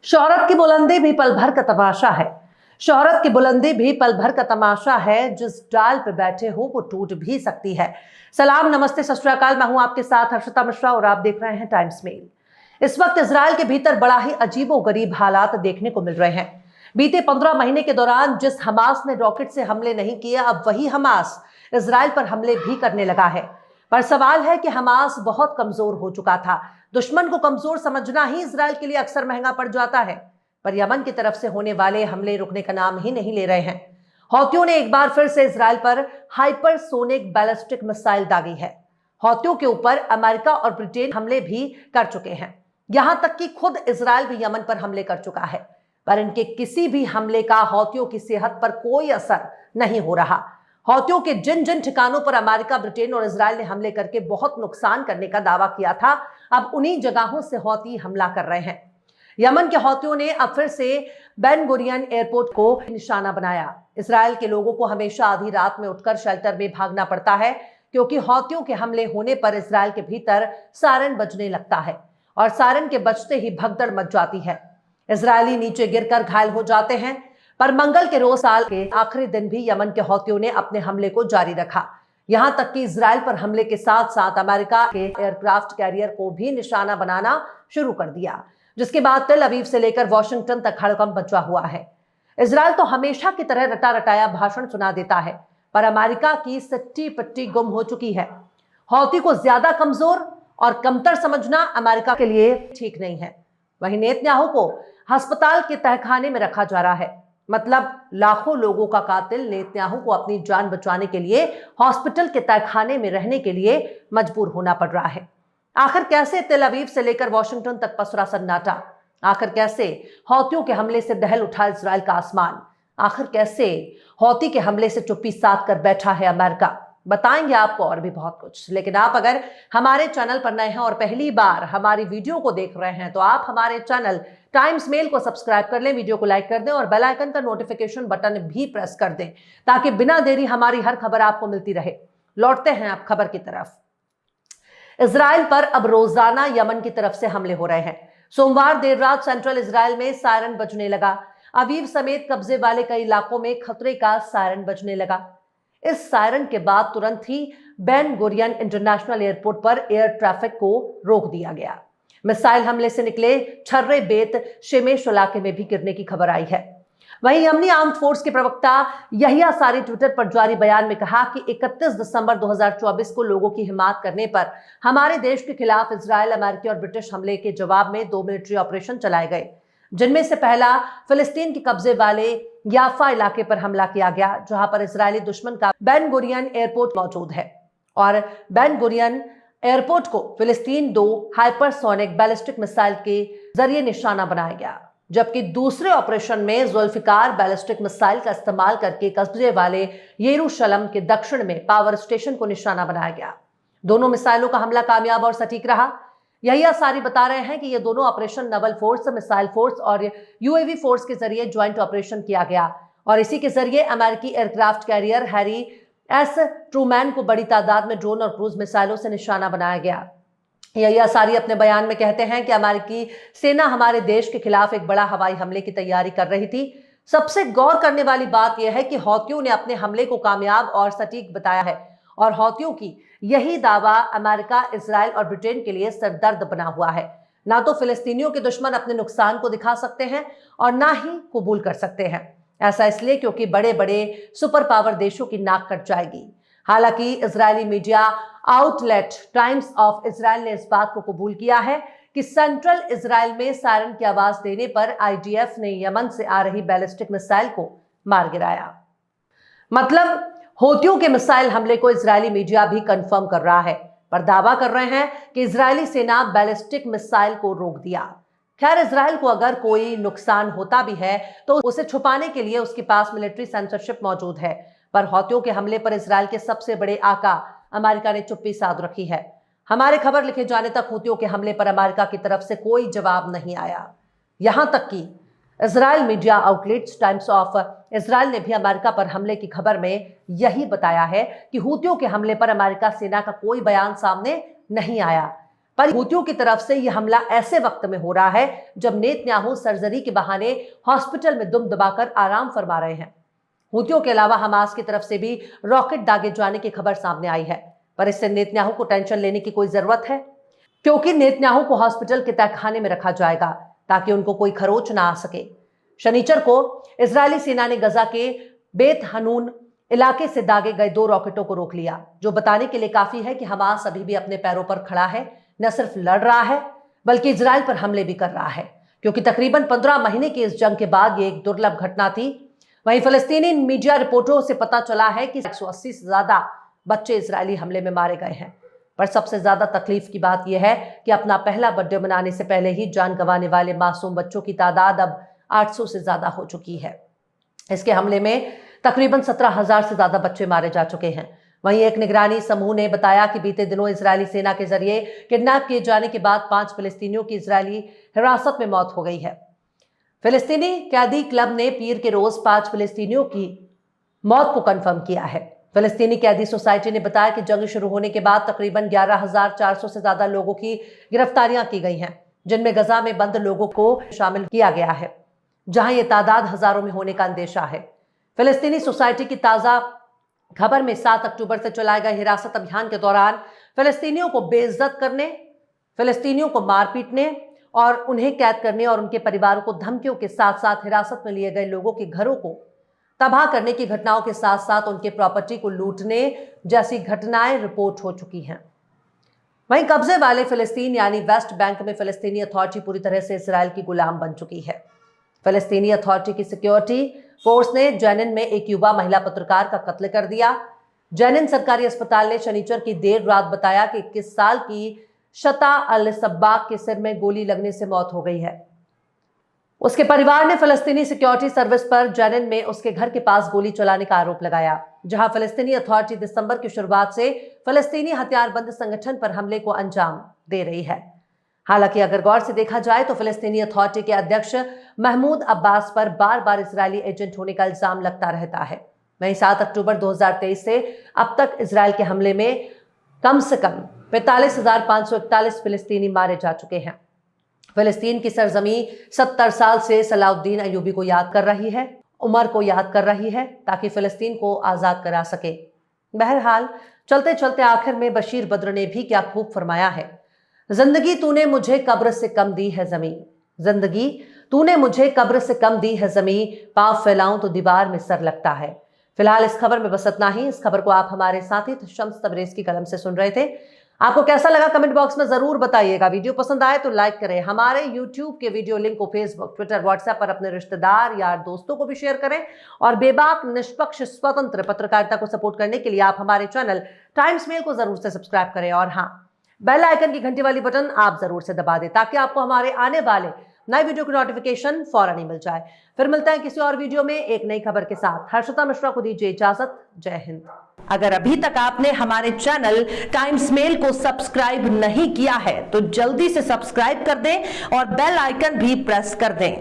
शोहरत की बुलंदी भी पल भर का तमाशा है। शोहरत की बुलंदी भी पल भर का तमाशा है। जिस डाल पे बैठे हो वो टूट भी सकती है। सलाम, नमस्ते, सत श्री अकाल। मैं हूं आपके साथ हर्षिता मिश्रा और आप देख रहे हैं टाइम्स मेल। इस वक्त इजराइल के भीतर बड़ा ही अजीबोगरीब हालात देखने को मिल रहे हैं। बीते 15 महीने के दौरान जिस हमास ने रॉकेट से हमले नहीं किए, अब वही हमास इजराइल पर हमले भी करने लगा है। पर सवाल है कि हमास बहुत कमजोर हो चुका था। दुश्मन को कमजोर समझना ही इजराइल के लिए अक्सर महंगा पड़ जाता है। पर यमन की तरफ से होने वाले हमले रुकने का नाम ही नहीं ले रहे हैं। हौतियों ने एक बार फिर से इजराइल पर हाइपरसोनिक बैलिस्टिक मिसाइल दागी है। हौतियों के ऊपर अमेरिका और ब्रिटेन हमले भी कर चुके हैं। यहां तक कि खुद इजराइल भी यमन पर हमले कर चुका है। पर इनके किसी भी हमले का हौतियों की सेहत पर कोई असर नहीं हो रहा। हौतियों के जिन जिन ठिकानों पर अमेरिका, ब्रिटेन और इजराइल ने हमले करके बहुत नुकसान करने का दावा किया था, अब उन्हीं जगहों से हौती हमला कर रहे हैं। यमन के हौतियों ने अब फिर से बेन गुरियन एयरपोर्ट को निशाना बनाया। इजराइल के लोगों को हमेशा आधी रात में उठकर शेल्टर में भागना पड़ता है, क्योंकि हौतियों के हमले होने पर इजराइल के भीतर सायरन बजने लगता है और सायरन के बजते ही भगदड़ मच जाती है। इजरायली नीचे गिरकर घायल हो जाते हैं। पर मंगल के रोज साल के आखिरी दिन भी यमन के हौतियों ने अपने हमले को जारी रखा। यहां तक कि इजराइल पर हमले के साथ साथ अमेरिका के एयरक्राफ्ट कैरियर को भी निशाना बनाना शुरू कर दिया, जिसके बाद तेल अवीव से लेकर वॉशिंगटन तक हड़कंप मचा हुआ है। इजराइल तो हमेशा की तरह रटा रटाया भाषण सुना देता है, पर अमेरिका की सट्टी पट्टी गुम हो चुकी है। हौती को ज्यादा कमजोर और कमतर समझना अमेरिका के लिए ठीक नहीं है। वहीं नेतन्याहू को अस्पताल के तहखाने में रखा जा रहा है। मतलब लाखों लोगों का कातिल नेतन्याहू को अपनी जान बचाने के लिए हॉस्पिटल के तहखाने में रहने के लिए मजबूर होना पड़ रहा है। आखिर कैसे तेल अवीव से लेकर वॉशिंगटन तक पसरा सन्नाटा? आखिर कैसे हौतियों के हमले से दहल उठा इजराइल का आसमान? आखिर कैसे हौती के हमले से चुप्पी साध कर बैठा है अमेरिका? बताएंगे आपको और भी बहुत कुछ। लेकिन आप अगर हमारे चैनल पर नए हैं और पहली बार हमारी वीडियो को देख रहे हैं, तो आप हमारे चैनल टाइम्स मेल को सब्सक्राइब कर लें, वीडियो को लाइक कर दें और बेल आइकन का नोटिफिकेशन बटन भी प्रेस कर दें, ताकि बिना देरी हमारी हर खबर आपको मिलती रहे। लौटते हैं आप खबर की तरफ। इजराइल पर अब रोजाना यमन की तरफ से हमले हो रहे हैं। सोमवार देर रात सेंट्रल इजराइल में सायरन बजने लगा। अवीव समेत कब्जे वाले कई इलाकों में खतरे का सायरन बजने लगा। इस सायरन के बाद तुरंत ही बेन गुरियन इंटरनेशनल एयरपोर्ट पर एयर ट्रैफिक को रोक दिया गया। मिसाइल हमले से निकले छर्रे बेत शेमेश इलाके में भी गिरने की खबर आई है। वहीं यमनी आर्म्ड फोर्स के प्रवक्ता यहिया सारी ट्विटर पर जारी बयान में कहा कि 31 दिसंबर 2024 को लोगों की हिमायत करने पर हमारे देश के खिलाफ इजराइल, अमेरिकी और ब्रिटिश हमले के जवाब में 2 मिलिट्री ऑपरेशन चलाए गए, जिनमें से पहला फिलिस्तीन के कब्जे वाले याफा इलाके पर हमला किया गया, जहां पर इजरायली दुश्मन का बेन गुरियन एयरपोर्ट मौजूद है। और बेन गुरियन एयरपोर्ट को फिलिस्तीन 2 हाइपरसोनिक बैलिस्टिक मिसाइल के जरिए निशाना बनाया गया, जबकि दूसरे ऑपरेशन में जुल्फिकार बैलिस्टिक मिसाइल का इस्तेमाल करके कब्जे वाले यरूशलेम के दक्षिण में पावर स्टेशन को निशाना बनाया गया। दोनों मिसाइलों का हमला कामयाब और सटीक रहा। यहिया सारी बता रहे हैं कि ये दोनों operation Naval force, missile force और यूएवी फोर्स के जरिए ज्वाइंट ऑपरेशन किया गया और इसी के जरिए अमेरिकी aircraft carrier Harry S Trueman को बड़ी तादाद में ड्रोन और क्रूज मिसाइलों से निशाना बनाया गया। यहिया सारी अपने बयान में कहते हैं कि अमेरिकी सेना हमारे देश के खिलाफ एक बड़ा हवाई हमले की तैयारी कर रही थी। सबसे गौर करने वाली बात यह है कि हौतियों ने अपने हमले को कामयाब और सटीक बताया है और हौतियों की यही दावा अमेरिका, इजराइल और ब्रिटेन के लिए सरदर्द बना हुआ है। ना तो फिलिस्तीनियों के दुश्मन अपने नुकसान को दिखा सकते हैं और ना ही कबूल कर सकते हैं। ऐसा इसलिए क्योंकि बड़े बड़े सुपर पावर देशों की नाक कट जाएगी। हालांकि Israeli media outlet times of Israel ने इस बात को कबूल किया है कि सेंट्रल इजराइल में सायरन की आवाज देने पर आईडीएफ ने यमन से आ रही बैलिस्टिक मिसाइल को मार गिराया। मतलब हौतियों के मिसाइल हमले को इजरायली मीडिया भी कंफर्म कर रहा है, पर दावा कर रहे हैं कि इजरायली सेना बैलिस्टिक मिसाइल को रोक दिया। खैर, इजराइल को अगर कोई नुकसान होता भी है तो उसे छुपाने के लिए उसके पास मिलिट्री सेंसरशिप मौजूद है। पर हौतियों के हमले पर इजराइल के सबसे बड़े आका अमेरिका ने चुप्पी साध रखी है। हमारे खबर लिखे जाने तक हौतियों के हमले पर अमेरिका की तरफ से कोई जवाब नहीं आया। यहां तक कि Israel media outlets times of Israel ने भी अमेरिका पर हमले की खबर में यही बताया है कि हूतियों के हमले पर अमेरिका सेना का कोई बयान सामने नहीं आया। पर हूतियों की तरफ से यह हमला ऐसे वक्त में हो रहा है जब नेतन्याहू सर्जरी के बहाने हॉस्पिटल में दुम दबाकर आराम फरमा रहे हैं। हूतियों के अलावा हमास की तरफ से भी रॉकेट दागे जाने की खबर सामने आई है, पर इससे नेतन्याहू को टेंशन लेने की कोई जरूरत है, क्योंकि नेतन्याहू को हॉस्पिटल के तहखाने में रखा जाएगा ताकि उनको कोई खरोच ना आ सके। शनिचर को इजरायली सेना ने गजा के बेत हनून इलाके से दागे गए 2 रॉकेटों को रोक लिया, जो बताने के लिए काफी है कि हमास अभी भी अपने पैरों पर खड़ा है, न सिर्फ लड़ रहा है बल्कि इजराइल पर हमले भी कर रहा है, क्योंकि तकरीबन 15 महीने की इस जंग के बाद ये एक दुर्लभ घटना थी। वहीं फिलिस्तीनी मीडिया रिपोर्टों से पता चला है कि 180 से ज्यादा बच्चे इजरायली हमले में मारे गए हैं। पर सबसे ज्यादा तकलीफ की बात यह है कि अपना पहला बर्थडे मनाने से पहले ही जान गंवाने वाले मासूम बच्चों की तादाद अब 800 से ज्यादा हो चुकी है। इसके हमले में तकरीबन 17,000 से ज्यादा बच्चे मारे जा चुके हैं। वहीं एक निगरानी समूह ने बताया कि बीते दिनों इजरायली सेना के जरिए किडनैप किए जाने के बाद 5 फिलिस्तीनियों की इजरायली हिरासत में मौत हो गई है। फिलिस्तीनी कैदी क्लब ने पीर के रोज 5 फिलिस्तीनियों की मौत को कंफर्म किया है। फिलिस्तीनी कैदी सोसाइटी ने बताया कि जंग शुरू होने के बाद तकरीबन 11,400 से ज्यादा लोगों की गिरफ्तारियां की गई हैं, जिनमें गजा में बंद लोगों को शामिल किया गया है, जहां यह तादाद हजारों में होने का अंदेशा है। फिलिस्तीनी सोसाइटी की ताजा खबर में 7 अक्टूबर से चलाए गए हिरासत अभियान के दौरान फिलिस्तीनियों को बेइज्जत करने, फिलिस्तीनियों को मार पीटने और उन्हें कैद करने और उनके परिवारों को धमकियों के साथ साथ हिरासत में लिए गए लोगों के घरों को तबाह करने की घटनाओं के साथ साथ उनके प्रॉपर्टी को लूटने जैसी घटनाएं रिपोर्ट हो चुकी हैं। वहीं कब्जे वाले फिलिस्तीन यानी वेस्ट बैंक में फिलिस्तीनी अथॉरिटी पूरी तरह से इजराइल की गुलाम बन चुकी है। फिलिस्तीनी अथॉरिटी की सिक्योरिटी फोर्स ने जेनिन में एक युवा महिला पत्रकार का कत्ल कर दिया। जेनिन सरकारी अस्पताल ने शनिचर की देर रात बताया कि 21 साल की शता अल सब्बाक के सिर में गोली लगने से मौत हो गई है। उसके परिवार ने फिलिस्तीनी सिक्योरिटी सर्विस पर जेनिन में उसके घर के पास गोली चलाने का आरोप लगाया, जहां फिलिस्तीनी अथॉरिटी दिसंबर की शुरुआत से फिलिस्तीनी हथियारबंद संगठन पर हमले को अंजाम दे रही है। हालांकि अगर गौर से देखा जाए तो फिलिस्तीनी अथॉरिटी के अध्यक्ष महमूद अब्बास पर बार बार इजरायली एजेंट होने का इल्जाम लगता रहता है। वहीं 7 अक्टूबर 2023 से अब तक इजरायल के हमले में कम से कम 45,541 फिलिस्तीनी मारे जा चुके हैं। फिलिस्तीन की सरजमी 70 साल से सलाउद्दीन अयूबी को याद कर रही है, उमर को याद कर रही है, ताकि फिलिस्तीन को आजाद करा सके। बहरहाल चलते चलते आखिर में बशीर बद्र ने भी क्या खूब फरमाया है, जिंदगी तूने मुझे कब्र से कम दी है जमीन, जिंदगी तूने मुझे कब्र से कम दी है जमीन, पांव फैलाऊं तो दीवार में सर लगता है। फिलहाल इस खबर में बस इतना ही। इस खबर को आप हमारे साथी शम्स तबरेज की कलम से सुन रहे थे। आपको कैसा लगा कमेंट बॉक्स में जरूर बताइएगा। वीडियो पसंद आए तो लाइक करें। हमारे यूट्यूब के वीडियो लिंक को फेसबुक, ट्विटर, व्हाट्सएप पर अपने रिश्तेदार, यार, दोस्तों को भी शेयर करें। और बेबाक, निष्पक्ष, स्वतंत्र पत्रकारिता को सपोर्ट करने के लिए आप हमारे चैनल टाइम्स मेल को जरूर से सब्सक्राइब करें। और हाँ, बेल आइकन की घंटी वाली बटन आप जरूर से दबा दें, ताकि आपको हमारे आने वाले नए वीडियो की नोटिफिकेशन फौरन ही मिल जाए। फिर मिलते हैं किसी और वीडियो में एक नई खबर के साथ। हर्षिता मिश्रा को दीजिए इजाजत। जय हिंद। अगर अभी तक आपने हमारे चैनल टाइम्स मेल को सब्सक्राइब नहीं किया है तो जल्दी से सब्सक्राइब कर दें और बेल आइकन भी प्रेस कर दें।